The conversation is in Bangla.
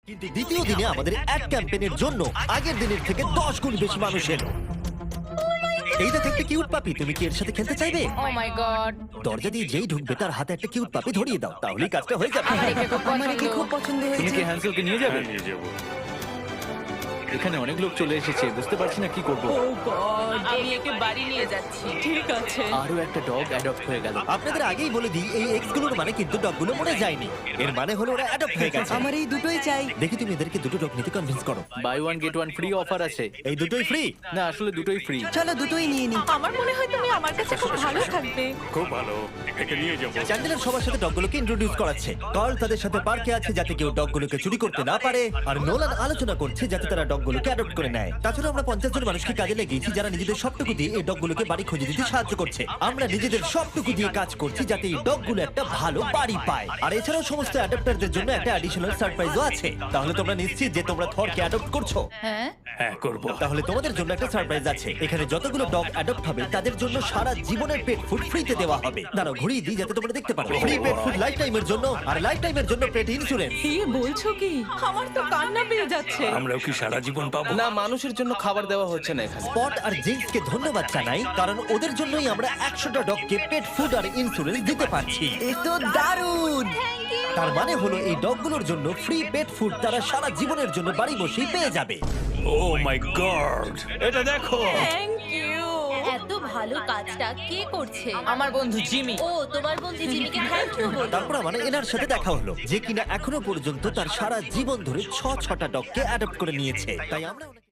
কিন্তু দ্বিতীয় দিনে আমাদের অ্যাড ক্যাম্পেইনের জন্য আগের দিনের থেকে 10 গুণ বেশি মানুষ এলো। এই দেখো একটা কিউট পাপি, তুমি কি এর সাথে খেলতে চাইবে? ও মাই গড, দরজা দিয়ে যেই ঢুকবে তার হাতে একটা কিউট পাপি ধরিয়ে দাও, তাহলেই কাজটা হয়ে যাবে। আমার একে খুব আমার একে খুব পছন্দ। পছন্দ তুমি হয়েছে। কি হ্যান্সেলকে নিয়ে যাবে? নিয়ে যাবো। এখানে অনেক লোক চলে এসেছে, বুঝতে পারছি না কি করব। ও গড, আমি একে বাড়ি নিয়ে যাচ্ছি। ঠিক আছে। আরো একটা ডগ অ্যাডপ্ট হয়ে গেল। আপনাদের আগেই বলে দিই, এই এক্স গুলোর মানে কিন্তু ডগগুলো মরে যায়নি, এর মানে হলো ওরা অ্যাডপ্ট হয়ে গেছে। আমার এই দুটোই চাই। দেখি তুমি এদেরকে দুটো ডগ নিতে কনভিন্স করো। Buy one get one free offer আছে। এই দুটোই ফ্রি। না, আসলে দুটোই ফ্রি। চলো দুটোই নিয়ে নি। আমার মনে হয় তুমি আমার কাছে খুব ভালো থাকবে। খুব ভালো, একে নিয়ে যাবো। চ্যান্ডেলার সবার সাথে ডগগুলোকে ইন্ট্রোডিউস করাচ্ছে। কার্ল তাদের সাথে পার্কে আছে যাতে কেউ ডগগুলোকে চুরি করতে না পারে, আর নোলান আলোচনা করছে যাতে তারা ডগগুলোকে অ্যাডপ্ট করে নেয়। তাছাড়া আমরা 50 জন মানুষকে কাজে লাগিয়েছি যারা নিজেদের সবটুকু দিয়ে এই ডগগুলোকে বাড়ি খুঁজে দিতে সাহায্য করছে। আমরা নিজেদের সবটুকু দিয়ে কাজ করছি যাতে এই ডগগুলো একটা ভালো বাড়ি পায়। আর এছাড়াও সমস্ত অ্যাডাপ্টারদের জন্য একটা অ্যাডিশনাল সারপ্রাইজও আছে। তাহলে তোমরা নিশ্চিত যে তোমরা থরকে অ্যাডপ্ট করছো? হ্যাঁ, হ্যাঁ, করবো। তাহলে তোমাদের জন্য একটা সারপ্রাইজ আছে। এখানে যতগুলো ডগ অ্যাডপ্ট হবে তাদের জন্য সারা জীবনের পেট ফুড ফ্রিতে দেওয়া হবে। দাঁড়াও ঘুরিয়ে দিই যাতে তোমরা দেখতে পারো। ফ্রি পেট ফুড লাইফ টাইমের জন্য, আর লাইফ টাইমের জন্য পেট ইন্স্যুরেন্স। কি বলছো কি? আমার তো কান্না পেয়ে যাচ্ছে। আমরাও কি সারা জীবন পাবো? না, মানুষের জন্য খাবার দেওয়া হচ্ছে না এখানে। স্পট আর জিঙ্কসকে ধন্যবাদ জানাই, কারণ ওদের জন্যই আমরা 100টা ডগকে পেট ফুড আর ইন্স্যুরেন্স দিতে পারছি। এ তো দারুণ। তার মানে হলো এই ডগগুলোর জন্য ফ্রি পেট ফুড তারা সারা জীবনের জন্য বাড়ি বসেই পেয়ে যাবে। ও মাই গড, এটা দেখো। Thank you. এত ভালো কাজটা কে করছে? আমার বন্ধু জিমি। ও তোমার বন্ধু জিমিকে থ্যাংক ইউ বলো। তারপর আমার এনার সাথে দেখা হলো, যে কিনা এখনো পর্যন্ত তার সারা জীবন ধরে 6টা ডগকে অ্যাডপ্ট করে নিয়েছে। তাই আমরা